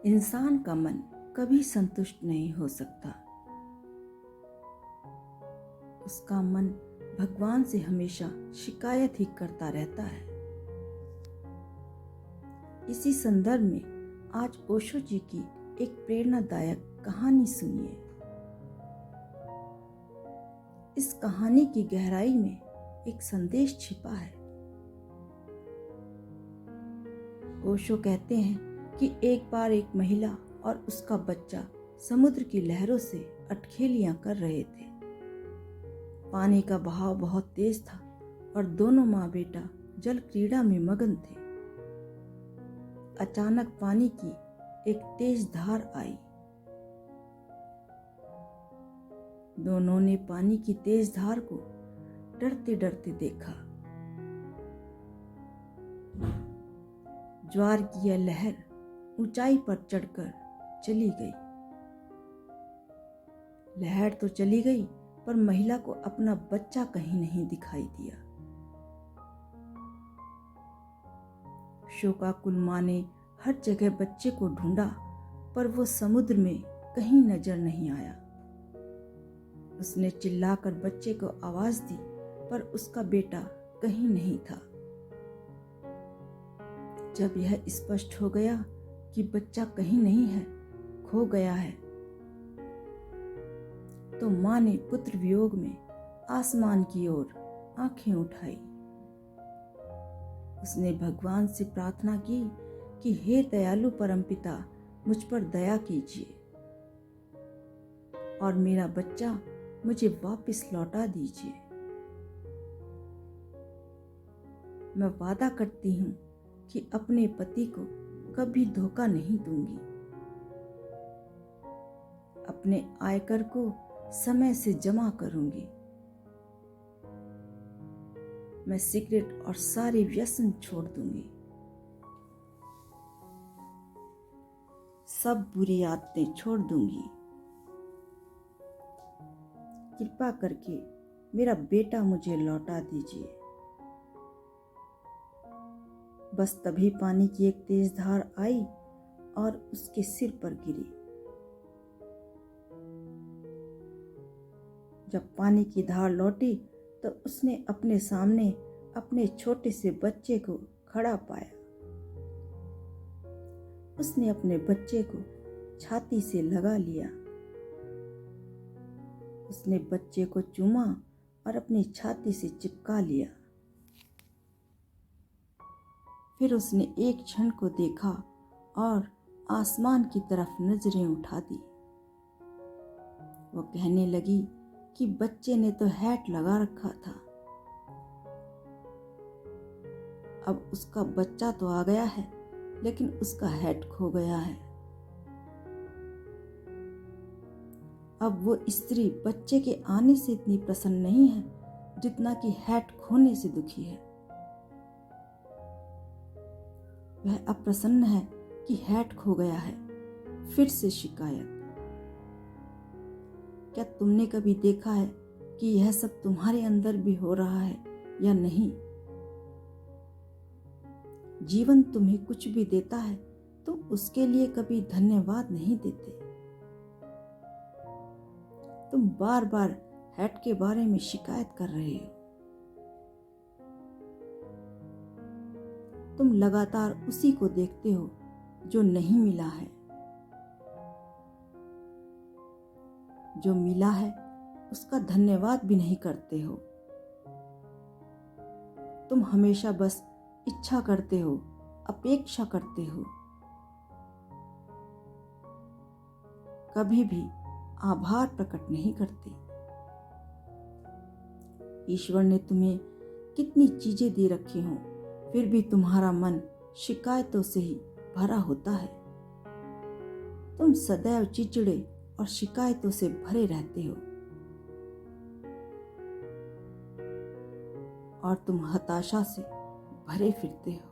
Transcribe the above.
इंसान का मन कभी संतुष्ट नहीं हो सकता। उसका मन भगवान से हमेशा शिकायत ही करता रहता है। इसी संदर्भ में आज ओशो जी की एक प्रेरणादायक कहानी सुनिए। इस कहानी की गहराई में एक संदेश छिपा है। ओशो कहते हैं कि एक बार एक महिला और उसका बच्चा समुद्र की लहरों से अटखेलियां कर रहे थे। पानी का बहाव बहुत तेज था और दोनों माँ बेटा जल क्रीड़ा में मगन थे। अचानक पानी की एक तेज धार आई। दोनों ने पानी की तेज धार को डरते डरते देखा। ज्वार की यह लहर ऊंचाई पर चढ़कर चली गई। लहर तो चली गई, पर महिला को अपना बच्चा कहीं नहीं दिखाई दिया। शोकाकुल माँ ने हर जगह बच्चे को ढूंढा, पर वो समुद्र में कहीं नजर नहीं आया। उसने चिल्लाकर बच्चे को आवाज दी, पर उसका बेटा कहीं नहीं था। जब यह स्पष्ट हो गया कि बच्चा कहीं नहीं है, खो गया है, तो माँ ने पुत्र वियोग में आसमान की ओर आंखें उठाई। उसने भगवान से प्रार्थना की कि हे दयालु परमपिता, मुझ पर दया कीजिए और मेरा बच्चा मुझे वापस लौटा दीजिए। मैं वादा करती हूँ कि अपने पति को कभी धोखा नहीं दूंगी। अपने आयकर को समय से जमा करूंगी। मैं सिगरेट और सारे व्यसन छोड़ दूंगी। सब बुरी आदतें छोड़ दूंगी। कृपा करके मेरा बेटा मुझे लौटा दीजिए। बस तभी पानी की एक तेज धार आई और उसके सिर पर गिरी। जब पानी की धार लौटी तो उसने अपने सामने अपने छोटे से बच्चे को खड़ा पाया। उसने अपने बच्चे को छाती से लगा लिया। उसने बच्चे को चूमा और अपनी छाती से चिपका लिया। फिर उसने एक क्षण को देखा और आसमान की तरफ नजरें उठा दी। वो कहने लगी कि बच्चे ने तो हैट लगा रखा था। अब उसका बच्चा तो आ गया है, लेकिन उसका हैट खो गया है। अब वो स्त्री बच्चे के आने से इतनी प्रसन्न नहीं है जितना कि हैट खोने से दुखी है। वह अप्रसन्न है कि हैट खो गया है। फिर से शिकायत। क्या तुमने कभी देखा है कि यह सब तुम्हारे अंदर भी हो रहा है या नहीं? जीवन तुम्हें कुछ भी देता है तो उसके लिए कभी धन्यवाद नहीं देते। तुम बार बार हैट के बारे में शिकायत कर रहे हो। तुम लगातार उसी को देखते हो जो नहीं मिला है। जो मिला है उसका धन्यवाद भी नहीं करते हो। तुम हमेशा बस इच्छा करते हो, अपेक्षा करते हो। कभी भी आभार प्रकट नहीं करते। ईश्वर ने तुम्हें कितनी चीजें दे रखी हों, फिर भी तुम्हारा मन शिकायतों से ही भरा होता है। तुम सदैव चिड़चिड़े और शिकायतों से भरे रहते हो और तुम हताशा से भरे फिरते हो।